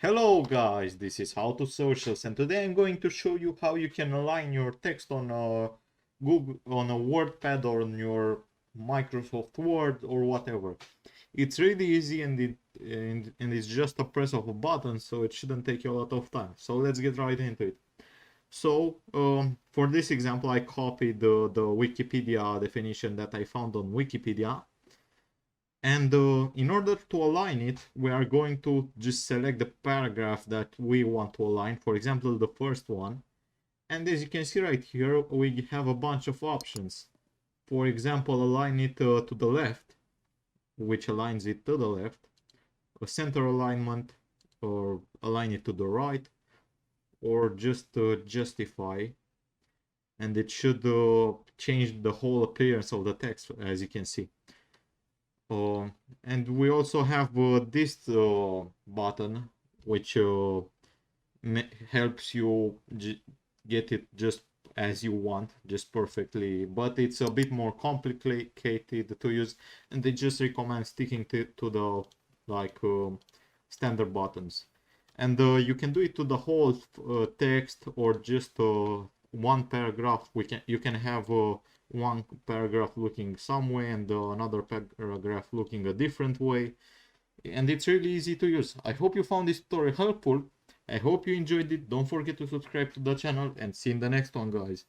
Hello guys, this is How to Socials, and today I'm going to show you how you can align your text on a Google, on a WordPad or on your Microsoft Word or whatever. It's really easy and it's just a press of a button, so it shouldn't take you a lot of time. So let's get right into it. So for this example, I copied the Wikipedia definition that I found on Wikipedia. And in order to align it, we are going to just select the paragraph that we want to align. For example, the first one. And as you can see right here, we have a bunch of options. For example, align it to the left, which aligns it to the left. A center alignment, or align it to the right, or just justify. And it should change the whole appearance of the text, as you can see. And we also have this button, which helps you get it just as you want, just perfectly, but it's a bit more complicated to use, and they just recommend sticking to the standard buttons. And you can do it to the whole text or just one paragraph. You can have one paragraph looking some way and another paragraph looking a different way, and it's really easy to use. I hope you found this tutorial helpful. I hope you enjoyed it. Don't forget to subscribe to the channel, and see you in the next one, guys.